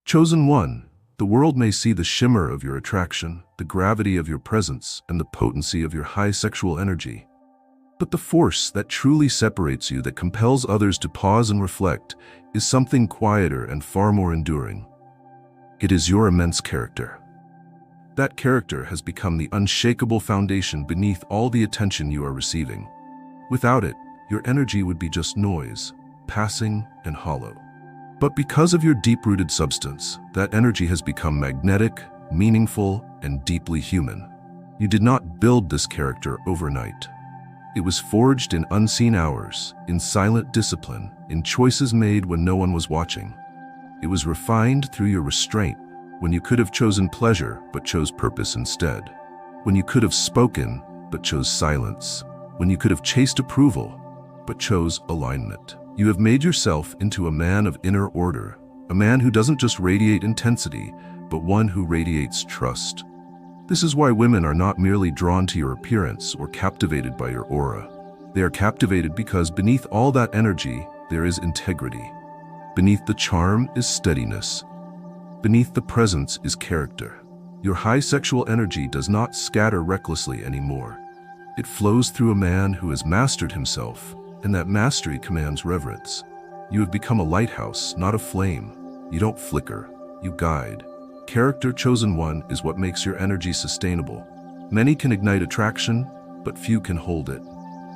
Chosen one, the world may see the shimmer of your attraction, the gravity of your presence, and the potency of your high sexual energy. But the force that truly separates you, that compels others to pause and reflect, is something quieter and far more enduring. It is your immense character. That character has become the unshakable foundation beneath all the attention you are receiving. Without it, your energy would be just noise, passing and hollow. But because of your deep-rooted substance, that energy has become magnetic, meaningful, and deeply human. You did not build this character overnight. It was forged in unseen hours, in silent discipline, in choices made when no one was watching. It was refined through your restraint, when you could have chosen pleasure but chose purpose instead. When you could have spoken but chose silence. When you could have chased approval but chose alignment. You have made yourself into a man of inner order, a man who doesn't just radiate intensity, but one who radiates trust. This is why women are not merely drawn to your appearance or captivated by your aura. They are captivated because beneath all that energy, there is integrity. Beneath the charm is steadiness. Beneath the presence is character. Your high sexual energy does not scatter recklessly anymore. It flows through a man who has mastered himself, and that mastery commands reverence. You have become a lighthouse, not a flame. You don't flicker, you guide. Character, chosen one, is what makes your energy sustainable. Many can ignite attraction, but few can hold it.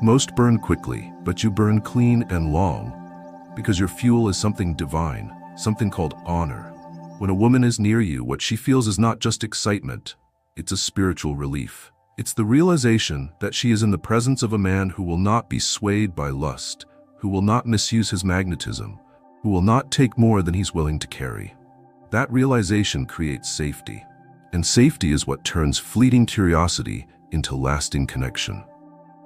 Most burn quickly, but you burn clean and long, because your fuel is something divine, something called honor. When a woman is near you, what she feels is not just excitement, it's a spiritual relief. It's the realization that she is in the presence of a man who will not be swayed by lust, who will not misuse his magnetism, who will not take more than he's willing to carry. That realization creates safety, and safety is what turns fleeting curiosity into lasting connection.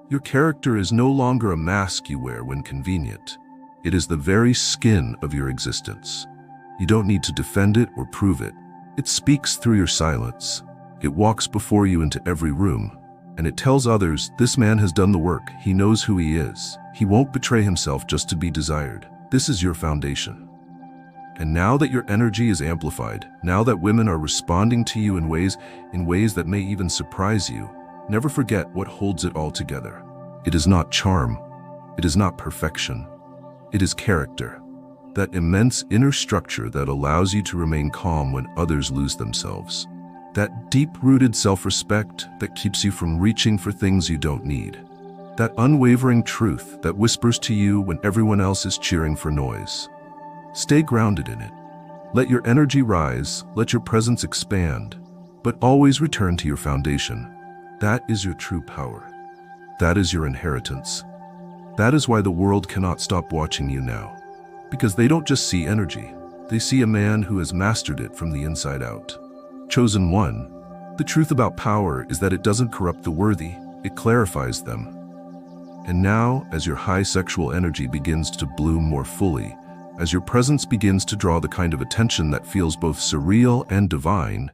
Your character is no longer a mask you wear when convenient. It is the very skin of your existence. You don't need to defend it or prove it. It speaks through your silence. It walks before you into every room, and it tells others, this man has done the work, he knows who he is. He won't betray himself just to be desired. This is your foundation. And now that your energy is amplified, now that women are responding to you in ways that may even surprise you, never forget what holds it all together. It is not charm. It is not perfection. It is character. That immense inner structure that allows you to remain calm when others lose themselves. That deep-rooted self-respect that keeps you from reaching for things you don't need. That unwavering truth that whispers to you when everyone else is cheering for noise. Stay grounded in it. Let your energy rise, let your presence expand, but always return to your foundation. That is your true power. That is your inheritance. That is why the world cannot stop watching you now. Because they don't just see energy, they see a man who has mastered it from the inside out. Chosen one, the truth about power is that it doesn't corrupt the worthy, it clarifies them. And now, as your high sexual energy begins to bloom more fully, as your presence begins to draw the kind of attention that feels both surreal and divine,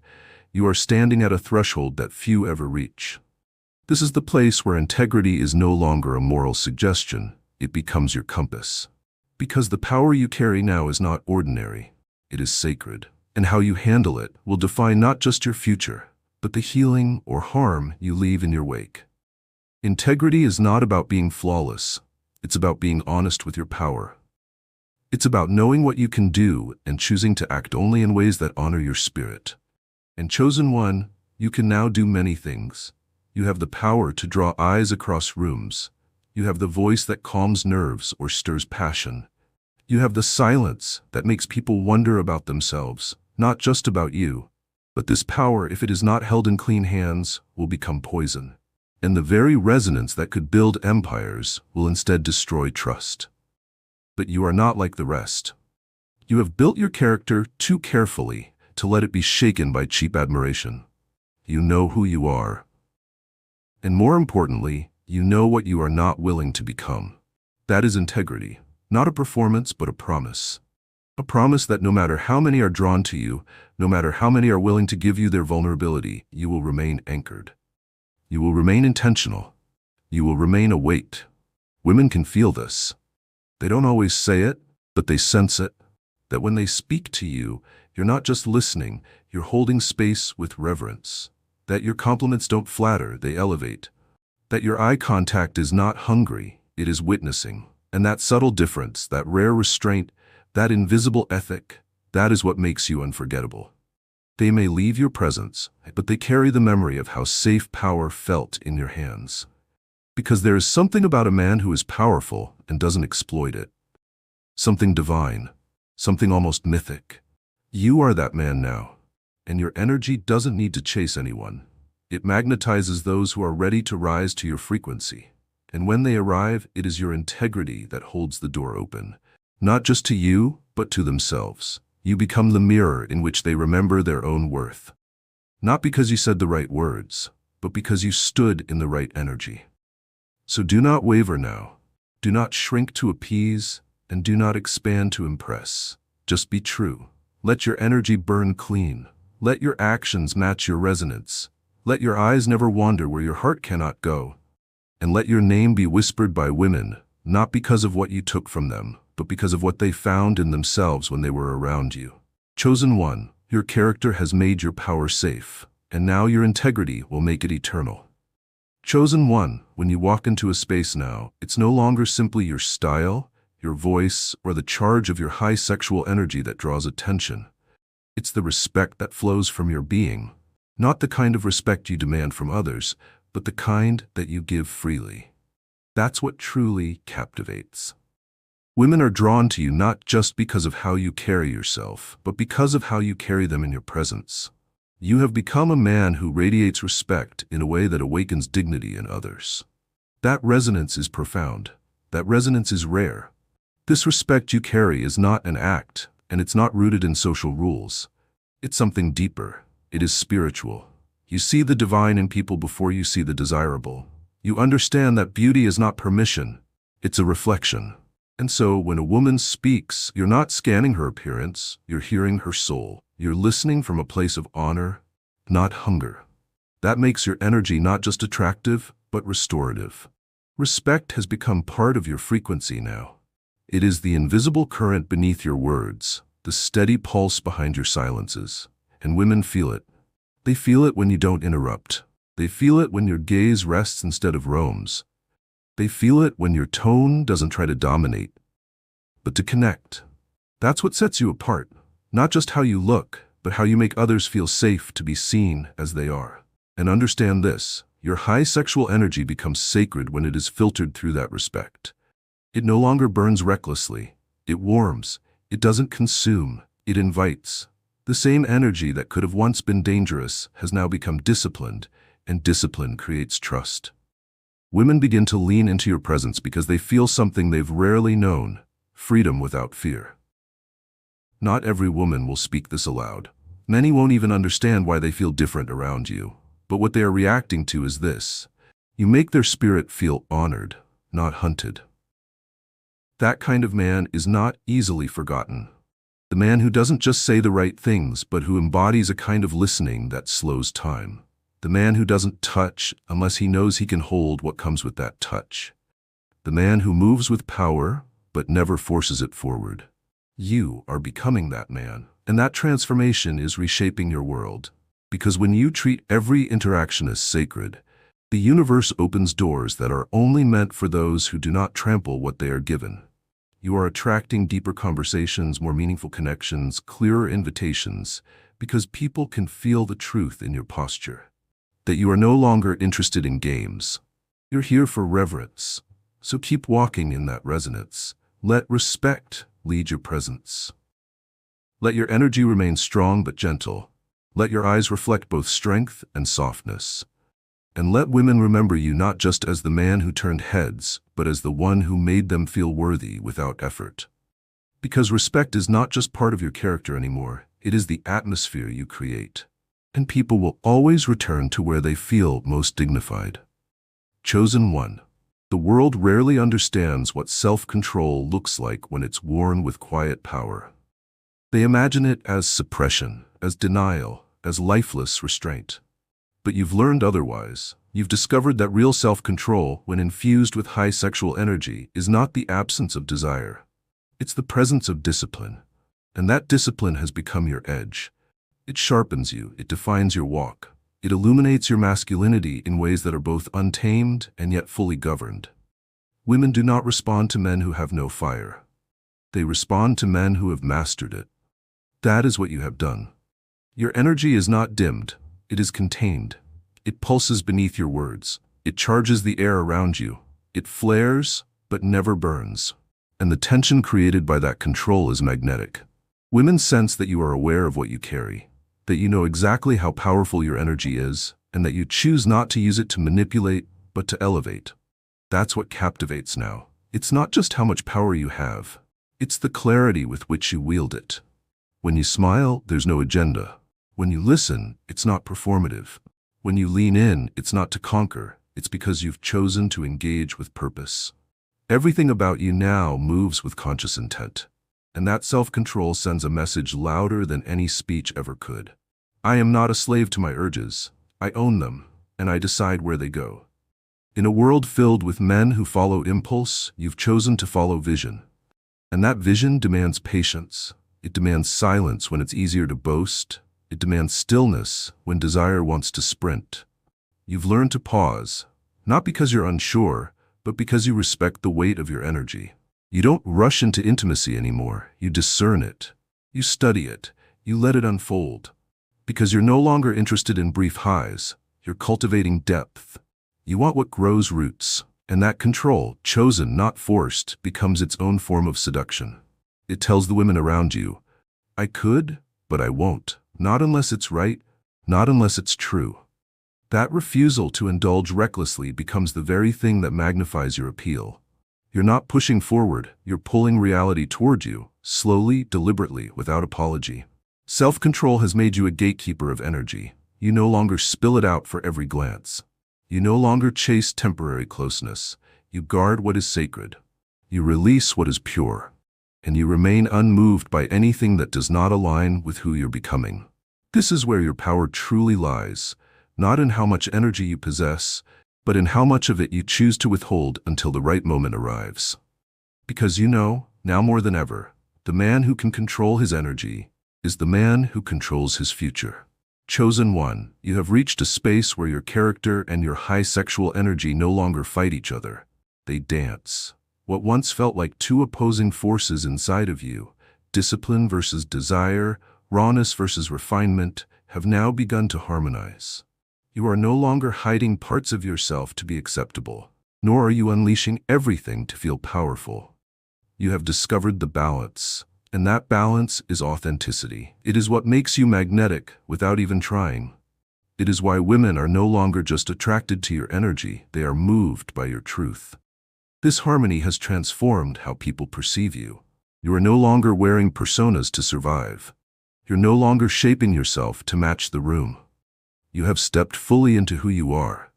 you are standing at a threshold that few ever reach. This is the place where integrity is no longer a moral suggestion, it becomes your compass. Because the power you carry now is not ordinary, it is sacred. And how you handle it will define not just your future, but the healing or harm you leave in your wake. Integrity is not about being flawless, it's about being honest with your power. It's about knowing what you can do and choosing to act only in ways that honor your spirit. And chosen one, you can now do many things. You have the power to draw eyes across rooms. You have the voice that calms nerves or stirs passion. You have the silence that makes people wonder about themselves, not just about you. But this power, if it is not held in clean hands, will become poison. And the very resonance that could build empires will instead destroy trust. But you are not like the rest. You have built your character too carefully to let it be shaken by cheap admiration. You know who you are. And more importantly, you know what you are not willing to become. That is integrity. Not a performance, but a promise. A promise that no matter how many are drawn to you, no matter how many are willing to give you their vulnerability, you will remain anchored. You will remain intentional. You will remain awake. Women can feel this. They don't always say it, but they sense it. That when they speak to you, you're not just listening, you're holding space with reverence. That your compliments don't flatter, they elevate. That your eye contact is not hungry, it is witnessing. And that subtle difference, that rare restraint, that invisible ethic, that is what makes you unforgettable. They may leave your presence, but they carry the memory of how safe power felt in your hands. Because there is something about a man who is powerful and doesn't exploit it. Something divine, something almost mythic. You are that man now, and your energy doesn't need to chase anyone. It magnetizes those who are ready to rise to your frequency. And when they arrive, it is your integrity that holds the door open. Not just to you, but to themselves. You become the mirror in which they remember their own worth. Not because you said the right words, but because you stood in the right energy. So do not waver now. Do not shrink to appease, and do not expand to impress. Just be true. Let your energy burn clean. Let your actions match your resonance. Let your eyes never wander where your heart cannot go. And let your name be whispered by women, not because of what you took from them, but because of what they found in themselves when they were around you. Chosen one, your character has made your power safe, and now your integrity will make it eternal. Chosen one, when you walk into a space now, it's no longer simply your style, your voice, or the charge of your high sexual energy that draws attention. It's the respect that flows from your being, not the kind of respect you demand from others, but the kind that you give freely. That's what truly captivates. Women are drawn to you not just because of how you carry yourself, but because of how you carry them in your presence. You have become a man who radiates respect in a way that awakens dignity in others. That resonance is profound. That resonance is rare. This respect you carry is not an act, and it's not rooted in social rules. It's something deeper. It is spiritual. You see the divine in people before you see the desirable. You understand that beauty is not permission, it's a reflection. And so when a woman speaks, you're not scanning her appearance, you're hearing her soul. You're listening from a place of honor, not hunger. That makes your energy not just attractive, but restorative. Respect has become part of your frequency now. It is the invisible current beneath your words, the steady pulse behind your silences. And women feel it. They feel it when you don't interrupt. They feel it when your gaze rests instead of roams. They feel it when your tone doesn't try to dominate, but to connect. That's what sets you apart. Not just how you look, but how you make others feel safe to be seen as they are. And understand this, your high sexual energy becomes sacred when it is filtered through that respect. It no longer burns recklessly. It warms. It doesn't consume. It invites. The same energy that could have once been dangerous has now become disciplined, and discipline creates trust. Women begin to lean into your presence because they feel something they've rarely known, freedom without fear. Not every woman will speak this aloud. Many won't even understand why they feel different around you. But what they are reacting to is this. You make their spirit feel honored, not hunted. That kind of man is not easily forgotten. The man who doesn't just say the right things, but who embodies a kind of listening that slows time. The man who doesn't touch unless he knows he can hold what comes with that touch. The man who moves with power, but never forces it forward. You are becoming that man, and that transformation is reshaping your world. Because when you treat every interaction as sacred, the universe opens doors that are only meant for those who do not trample what they are given. You are attracting deeper conversations, more meaningful connections, clearer invitations, because people can feel the truth in your posture. That you are no longer interested in games. You're here for reverence. So keep walking in that resonance. Let respect lead your presence. Let your energy remain strong but gentle. Let your eyes reflect both strength and softness. And let women remember you not just as the man who turned heads, but as the one who made them feel worthy without effort. Because respect is not just part of your character anymore, it is the atmosphere you create. And people will always return to where they feel most dignified. Chosen one. The world rarely understands what self-control looks like when it's worn with quiet power. They imagine it as suppression, as denial, as lifeless restraint. But you've learned otherwise. You've discovered that real self-control, when infused with high sexual energy, is not the absence of desire. It's the presence of discipline. And that discipline has become your edge. It sharpens you, it defines your walk. It illuminates your masculinity in ways that are both untamed and yet fully governed. Women do not respond to men who have no fire. They respond to men who have mastered it. That is what you have done. Your energy is not dimmed, it is contained. It pulses beneath your words. It charges the air around you. It flares, but never burns. And the tension created by that control is magnetic. Women sense that you are aware of what you carry, that you know exactly how powerful your energy is, and that you choose not to use it to manipulate, but to elevate. That's what captivates now. It's not just how much power you have. It's the clarity with which you wield it. When you smile, there's no agenda. When you listen, it's not performative. When you lean in, it's not to conquer. It's because you've chosen to engage with purpose. Everything about you now moves with conscious intent. And that self-control sends a message louder than any speech ever could. I am not a slave to my urges. I own them, and I decide where they go. In a world filled with men who follow impulse, you've chosen to follow vision. And that vision demands patience. It demands silence when it's easier to boast. It demands stillness when desire wants to sprint. You've learned to pause, not because you're unsure, but because you respect the weight of your energy. You don't rush into intimacy anymore. You discern it. You study it. You let it unfold. Because you're no longer interested in brief highs. You're cultivating depth. You want what grows roots. And that control, chosen, not forced, becomes its own form of seduction. It tells the women around you, I could, but I won't. Not unless it's right, not unless it's true. That refusal to indulge recklessly becomes the very thing that magnifies your appeal. You're not pushing forward, you're pulling reality toward you, slowly, deliberately, without apology. Self-control has made you a gatekeeper of energy. You no longer spill it out for every glance. You no longer chase temporary closeness. You guard what is sacred. You release what is pure. And you remain unmoved by anything that does not align with who you're becoming. This is where your power truly lies, not in how much energy you possess, but in how much of it you choose to withhold until the right moment arrives. Because you know, now more than ever, the man who can control his energy is the man who controls his future. Chosen one, you have reached a space where your character and your high sexual energy no longer fight each other. They dance. What once felt like two opposing forces inside of you, discipline versus desire, rawness versus refinement, have now begun to harmonize. You are no longer hiding parts of yourself to be acceptable, nor are you unleashing everything to feel powerful. You have discovered the balance, and that balance is authenticity. It is what makes you magnetic without even trying. It is why women are no longer just attracted to your energy, they are moved by your truth. This harmony has transformed how people perceive you. You are no longer wearing personas to survive. You're no longer shaping yourself to match the room. You have stepped fully into who you are.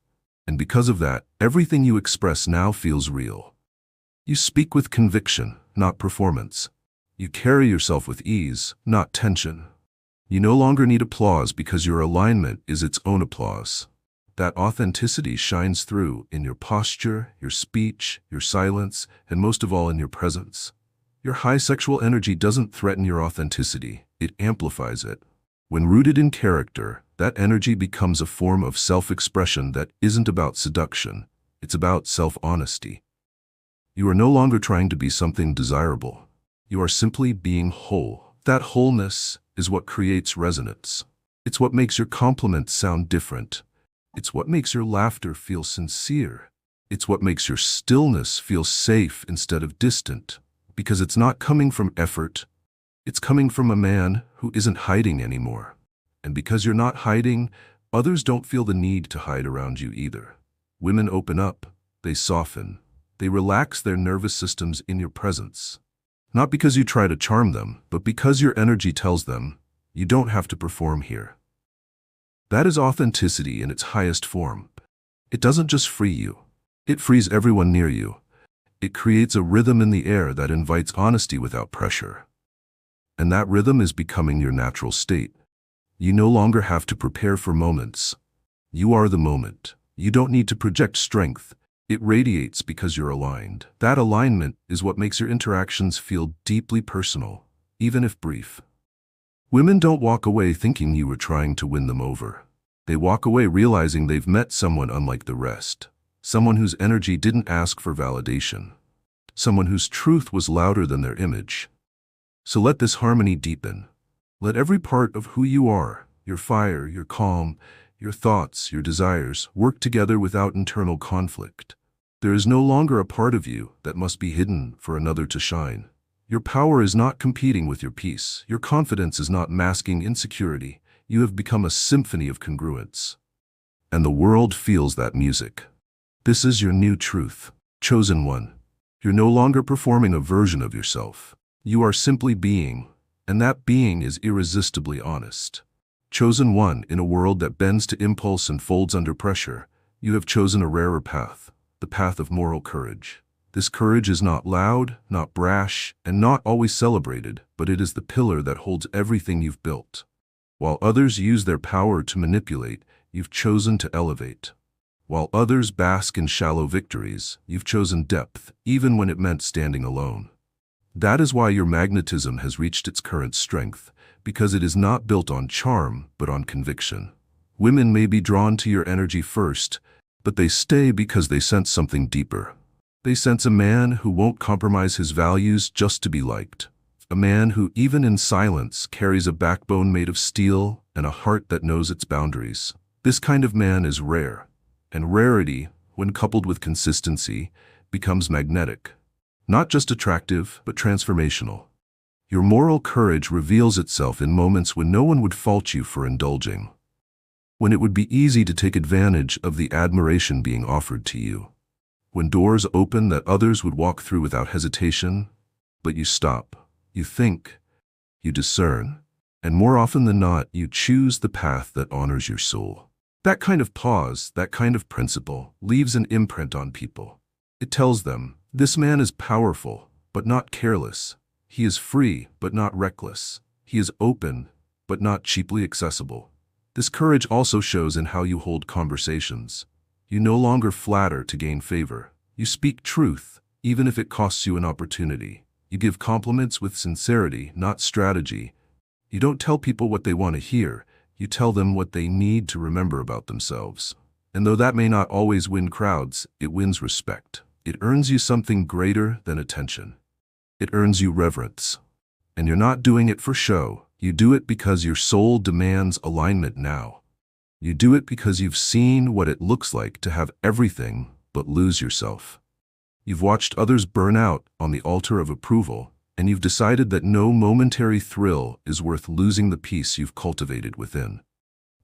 And because of that, everything you express now feels real. You speak with conviction, not performance. You carry yourself with ease, not tension. You no longer need applause because your alignment is its own applause. That authenticity shines through in your posture, your speech, your silence, and most of all in your presence. Your high sexual energy doesn't threaten your authenticity, it amplifies it. When rooted in character, that energy becomes a form of self-expression that isn't about seduction, it's about self-honesty. You are no longer trying to be something desirable. You are simply being whole. That wholeness is what creates resonance. It's what makes your compliments sound different. It's what makes your laughter feel sincere. It's what makes your stillness feel safe instead of distant. Because it's not coming from effort, it's coming from a man who isn't hiding anymore. And because you're not hiding, others don't feel the need to hide around you either. Women open up, they soften, they relax their nervous systems in your presence. Not because you try to charm them, but because your energy tells them, you don't have to perform here. That is authenticity in its highest form. It doesn't just free you, it frees everyone near you. It creates a rhythm in the air that invites honesty without pressure. And that rhythm is becoming your natural state. You no longer have to prepare for moments. You are the moment. You don't need to project strength. It radiates because you're aligned. That alignment is what makes your interactions feel deeply personal, even if brief. Women don't walk away thinking you were trying to win them over. They walk away realizing they've met someone unlike the rest, someone whose energy didn't ask for validation, someone whose truth was louder than their image. So let this harmony deepen. Let every part of who you are, your fire, your calm, your thoughts, your desires, work together without internal conflict. There is no longer a part of you that must be hidden for another to shine. Your power is not competing with your peace. Your confidence is not masking insecurity. You have become a symphony of congruence. And the world feels that music. This is your new truth. Chosen one. You're no longer performing a version of yourself. You are simply being, and that being is irresistibly honest. Chosen one, in a world that bends to impulse and folds under pressure, you have chosen a rarer path, the path of moral courage. This courage is not loud, not brash, and not always celebrated, but it is the pillar that holds everything you've built. While others use their power to manipulate, you've chosen to elevate. While others bask in shallow victories, you've chosen depth, even when it meant standing alone. That is why your magnetism has reached its current strength, because it is not built on charm, but on conviction. Women may be drawn to your energy first, but they stay because they sense something deeper. They sense a man who won't compromise his values just to be liked. A man who, even in silence, carries a backbone made of steel and a heart that knows its boundaries. This kind of man is rare, and rarity, when coupled with consistency, becomes magnetic. Not just attractive, but transformational. Your moral courage reveals itself in moments when no one would fault you for indulging. When it would be easy to take advantage of the admiration being offered to you. When doors open that others would walk through without hesitation, but you stop. You think, you discern, and more often than not, you choose the path that honors your soul. That kind of pause, that kind of principle, leaves an imprint on people. It tells them, this man is powerful, but not careless. He is free, but not reckless. He is open, but not cheaply accessible. This courage also shows in how you hold conversations. You no longer flatter to gain favor. You speak truth, even if it costs you an opportunity. You give compliments with sincerity, not strategy. You don't tell people what they want to hear. You tell them what they need to remember about themselves. And though that may not always win crowds, it wins respect. It earns you something greater than attention. It earns you reverence. And you're not doing it for show. You do it because your soul demands alignment now. You do it because you've seen what it looks like to have everything but lose yourself. You've watched others burn out on the altar of approval, and you've decided that no momentary thrill is worth losing the peace you've cultivated within.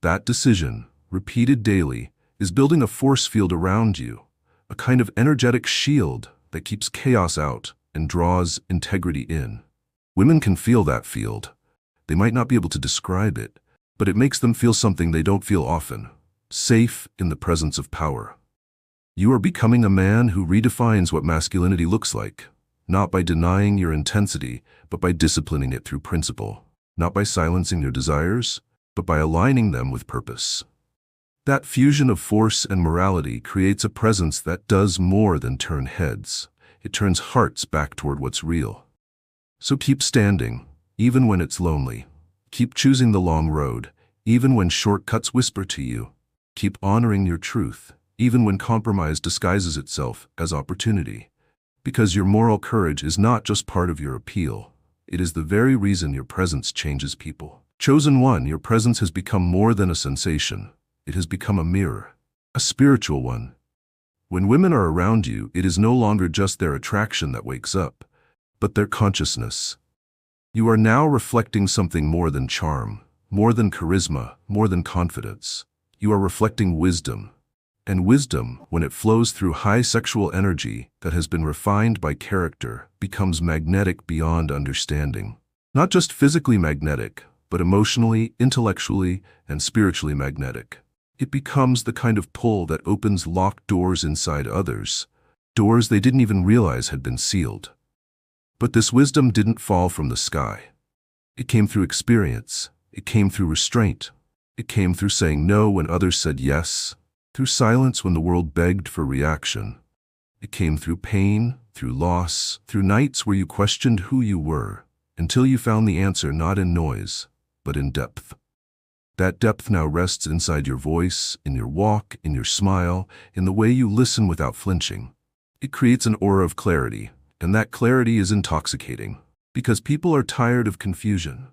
That decision, repeated daily, is building a force field around you, a kind of energetic shield that keeps chaos out and draws integrity in. Women can feel that field. They might not be able to describe it, but it makes them feel something they don't feel often, safe in the presence of power. You are becoming a man who redefines what masculinity looks like, not by denying your intensity, but by disciplining it through principle, not by silencing your desires, but by aligning them with purpose. That fusion of force and morality creates a presence that does more than turn heads. It turns hearts back toward what's real. So keep standing, even when it's lonely. Keep choosing the long road, even when shortcuts whisper to you. Keep honoring your truth, even when compromise disguises itself as opportunity. Because your moral courage is not just part of your appeal. It is the very reason your presence changes people. Chosen one, your presence has become more than a sensation. It has become a mirror, a spiritual one. When women are around you, it is no longer just their attraction that wakes up, but their consciousness. You are now reflecting something more than charm, more than charisma, more than confidence. You are reflecting wisdom. And wisdom, when it flows through high sexual energy that has been refined by character, becomes magnetic beyond understanding. Not just physically magnetic, but emotionally, intellectually, and spiritually magnetic. It becomes the kind of pull that opens locked doors inside others, doors they didn't even realize had been sealed. But this wisdom didn't fall from the sky. It came through experience. It came through restraint. It came through saying no when others said yes, through silence when the world begged for reaction. It came through pain, through loss, through nights where you questioned who you were. until you found the answer not in noise, but in depth. That depth now rests inside your voice, in your walk, in your smile, in the way you listen without flinching. It creates an aura of clarity, and that clarity is intoxicating, because people are tired of confusion.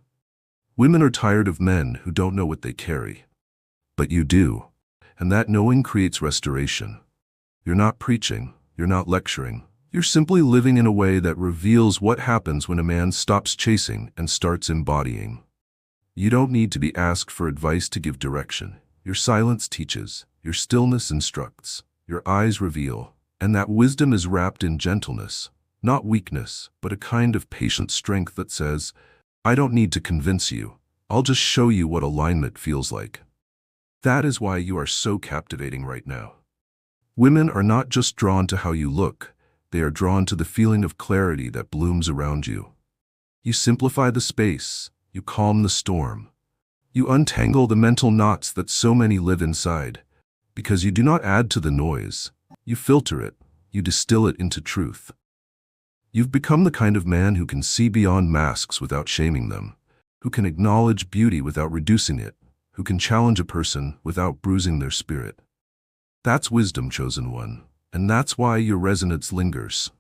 Women are tired of men who don't know what they carry. But you do, and that knowing creates restoration. You're not preaching, you're not lecturing. You're simply living in a way that reveals what happens when a man stops chasing and starts embodying. You don't need to be asked for advice to give direction. Your silence teaches, your stillness instructs, your eyes reveal, and that wisdom is wrapped in gentleness, not weakness, but a kind of patient strength that says, I don't need to convince you, I'll just show you what alignment feels like. That is why you are so captivating right now. Women are not just drawn to how you look, they are drawn to the feeling of clarity that blooms around you. You simplify the space, you calm the storm. You untangle the mental knots that so many live inside, because you do not add to the noise, you filter it, you distill it into truth. You've become the kind of man who can see beyond masks without shaming them, who can acknowledge beauty without reducing it, who can challenge a person without bruising their spirit. That's wisdom, chosen one, and that's why your resonance lingers.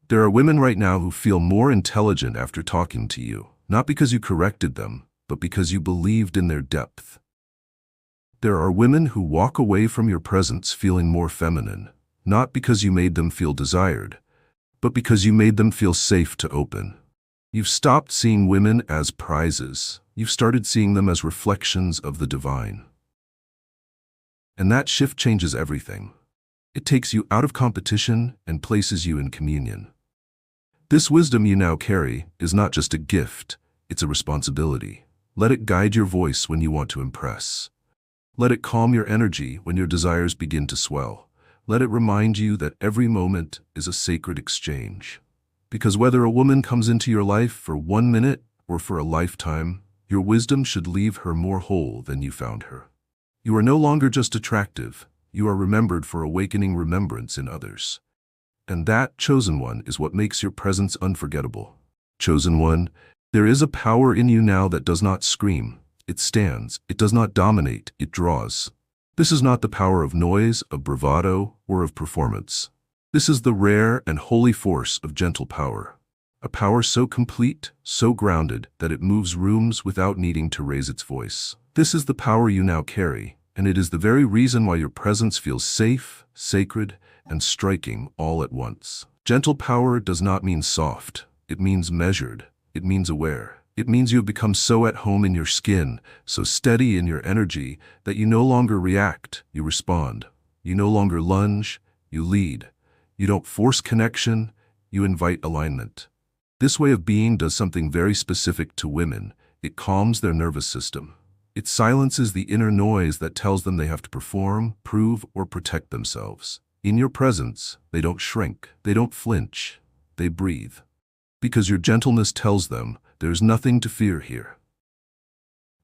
There are women right now who feel more intelligent after talking to you, not because you corrected them, but because you believed in their depth. There are women who walk away from your presence feeling more feminine, not because you made them feel desired, but because you made them feel safe to open. You've stopped seeing women as prizes. You've started seeing them as reflections of the divine. And that shift changes everything. It takes you out of competition and places you in communion. This wisdom you now carry is not just a gift, it's a responsibility. Let it guide your voice when you want to impress. Let it calm your energy when your desires begin to swell. Let it remind you that every moment is a sacred exchange. Because whether a woman comes into your life for 1 minute or for a lifetime, your wisdom should leave her more whole than you found her. You are no longer just attractive, you are remembered for awakening remembrance in others. And that, chosen one, is what makes your presence unforgettable. Chosen one, there is a power in you now that does not scream, it stands, it does not dominate, it draws. This is not the power of noise, of bravado, or of performance. This is the rare and holy force of gentle power. A power so complete, so grounded, that it moves rooms without needing to raise its voice. This is the power you now carry, and it is the very reason why your presence feels safe, sacred, and striking all at once. Gentle power does not mean soft. It means measured. It means aware. It means you have become so at home in your skin, so steady in your energy, that you no longer react, you respond. You no longer lunge, you lead. You don't force connection, you invite alignment. This way of being does something very specific to women. It calms their nervous system. It silences the inner noise that tells them they have to perform, prove, or protect themselves. In your presence, they don't shrink, they don't flinch, they breathe. Because your gentleness tells them, there's nothing to fear here.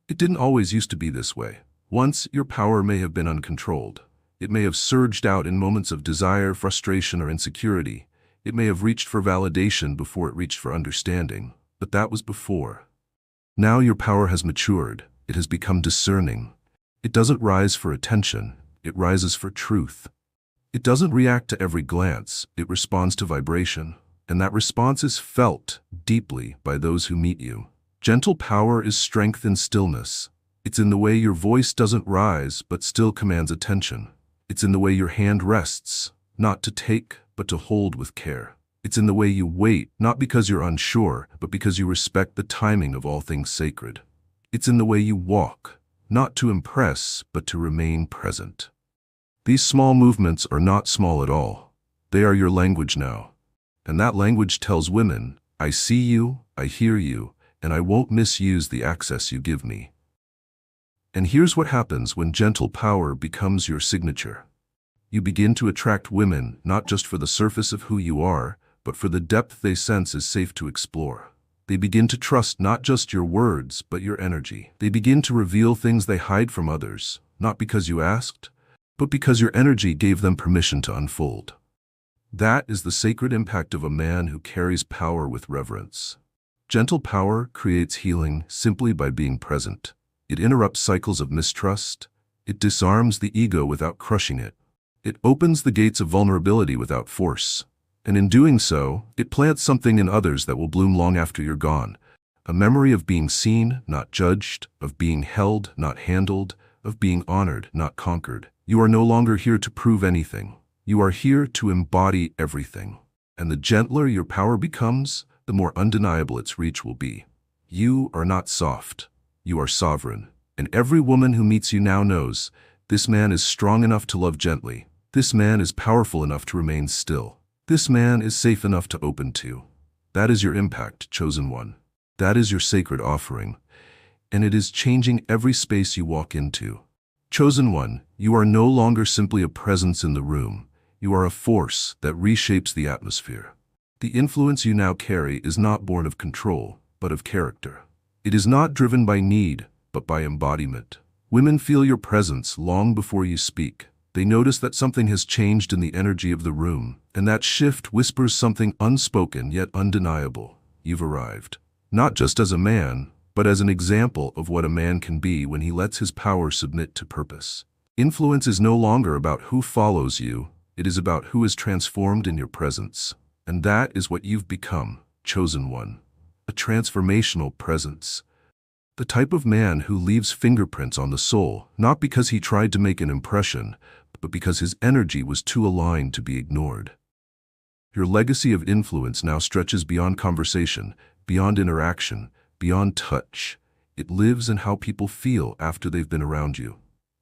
It didn't always used to be this way. Once, your power may have been uncontrolled. It may have surged out in moments of desire, frustration, or insecurity. It may have reached for validation before it reached for understanding. But that was before. Now your power has matured. It has become discerning. It doesn't rise for attention. It rises for truth. It doesn't react to every glance. It responds to vibration. And that response is felt deeply by those who meet you. Gentle power is strength in stillness. It's in the way your voice doesn't rise but still commands attention. It's in the way your hand rests, not to take but to hold with care. It's in the way you wait, not because you're unsure, but because you respect the timing of all things sacred. It's in the way you walk, not to impress but to remain present. These small movements are not small at all. They are your language now. And that language tells women, I see you, I hear you, and I won't misuse the access you give me. And here's what happens when gentle power becomes your signature. You begin to attract women not just for the surface of who you are, but for the depth they sense is safe to explore. They begin to trust not just your words, but your energy. They begin to reveal things they hide from others, not because you asked, but because your energy gave them permission to unfold. That is the sacred impact of a man who carries power with reverence. Gentle power creates healing simply by being present. It interrupts cycles of mistrust. It disarms the ego without crushing it. It opens the gates of vulnerability without force. And in doing so, it plants something in others that will bloom long after you're gone. A memory of being seen, not judged, of being held, not handled, of being honored, not conquered. You are no longer here to prove anything. You are here to embody everything. And the gentler your power becomes, the more undeniable its reach will be. You are not soft. You are sovereign. And every woman who meets you now knows, this man is strong enough to love gently. This man is powerful enough to remain still. This man is safe enough to open to. That is your impact, chosen one. That is your sacred offering. And it is changing every space you walk into. Chosen one, you are no longer simply a presence in the room. You are a force that reshapes the atmosphere. The influence you now carry is not born of control, but of character. It is not driven by need, but by embodiment. Women feel your presence long before you speak. They notice that something has changed in the energy of the room, and that shift whispers something unspoken yet undeniable. You've arrived. Not just as a man, but as an example of what a man can be when he lets his power submit to purpose. Influence is no longer about who follows you, it is about who is transformed in your presence. And that is what you've become, chosen one. A transformational presence. The type of man who leaves fingerprints on the soul, not because he tried to make an impression, but because his energy was too aligned to be ignored. Your legacy of influence now stretches beyond conversation, beyond interaction, beyond touch. It lives in how people feel after they've been around you.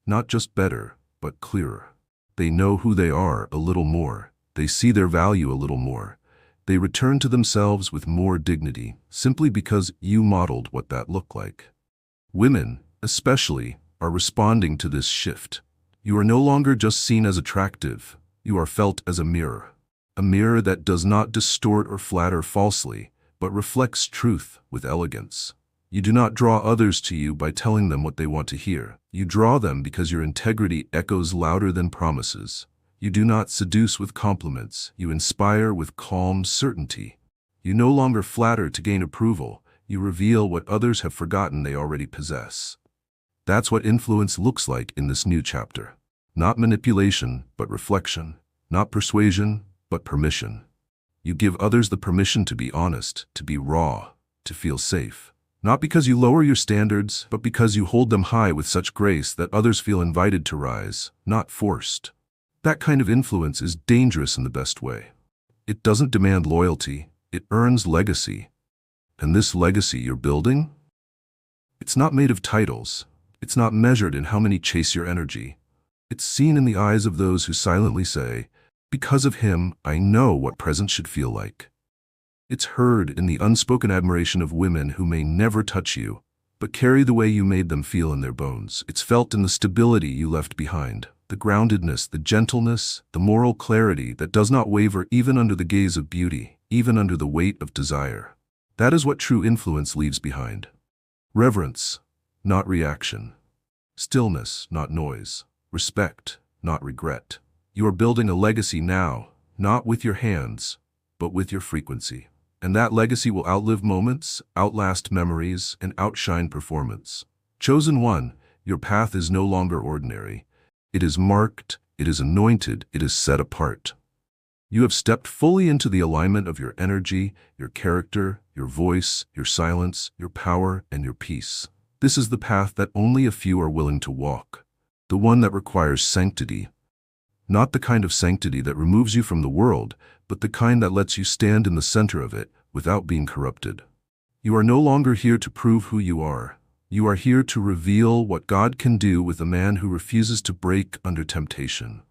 Not just better, but clearer. They know who they are a little more. They see their value a little more. They return to themselves with more dignity, simply because you modeled what that looked like. Women, especially, are responding to this shift. You are no longer just seen as attractive. You are felt as a mirror. A mirror that does not distort or flatter falsely, but reflects truth with elegance. You do not draw others to you by telling them what they want to hear. You draw them because your integrity echoes louder than promises. You do not seduce with compliments. You inspire with calm certainty. You no longer flatter to gain approval. You reveal what others have forgotten they already possess. That's what influence looks like in this new chapter. Not manipulation, but reflection. Not persuasion, but permission. You give others the permission to be honest, to be raw, to feel safe. Not because you lower your standards, but because you hold them high with such grace that others feel invited to rise, not forced. That kind of influence is dangerous in the best way. It doesn't demand loyalty, it earns legacy. And this legacy you're building? It's not made of titles. It's not measured in how many chase your energy. It's seen in the eyes of those who silently say, because of him, I know what presence should feel like. It's heard in the unspoken admiration of women who may never touch you, but carry the way you made them feel in their bones. It's felt in the stability you left behind, the groundedness, the gentleness, the moral clarity that does not waver even under the gaze of beauty, even under the weight of desire. That is what true influence leaves behind. Reverence, not reaction. Stillness, not noise. Respect, not regret. You are building a legacy now, not with your hands, but with your frequency. And that legacy will outlive moments, outlast memories, and outshine performance. Chosen one, your path is no longer ordinary. It is marked, it is anointed, it is set apart. You have stepped fully into the alignment of your energy, your character, your voice, your silence, your power, and your peace. This is the path that only a few are willing to walk. The one that requires sanctity. Not the kind of sanctity that removes you from the world, but the kind that lets you stand in the center of it without being corrupted. You are no longer here to prove who you are. You are here to reveal what God can do with a man who refuses to break under temptation.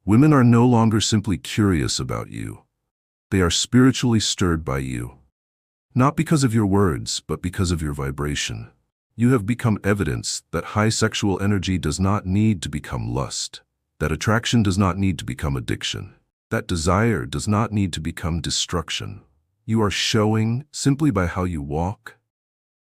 Women are no longer simply curious about you. They are spiritually stirred by you. Not because of your words, but because of your vibration. You have become evidence that high sexual energy does not need to become lust, that attraction does not need to become addiction, that desire does not need to become destruction. You are showing, simply by how you walk,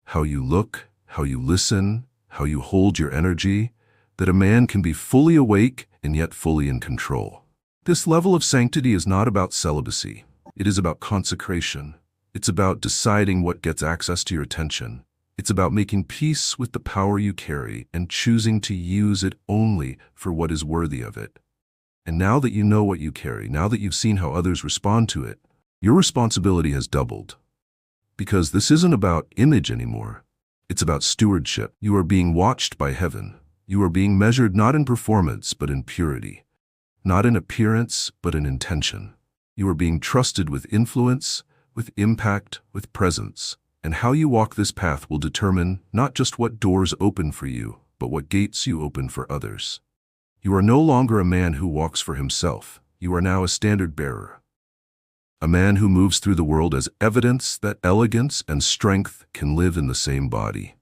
how you look, how you listen, how you hold your energy, that a man can be fully awake and yet fully in control. This level of sanctity is not about celibacy. It is about consecration. It's about deciding what gets access to your attention. It's about making peace with the power you carry and choosing to use it only for what is worthy of it. And now that you know what you carry, now that you've seen how others respond to it, your responsibility has doubled. Because this isn't about image anymore. It's about stewardship. You are being watched by heaven. You are being measured not in performance, but in purity. Not in appearance, but in intention. You are being trusted with influence, with impact, with presence. And how you walk this path will determine not just what doors open for you, but what gates you open for others. You are no longer a man who walks for himself. You are now a standard bearer. A man who moves through the world as evidence that elegance and strength can live in the same body.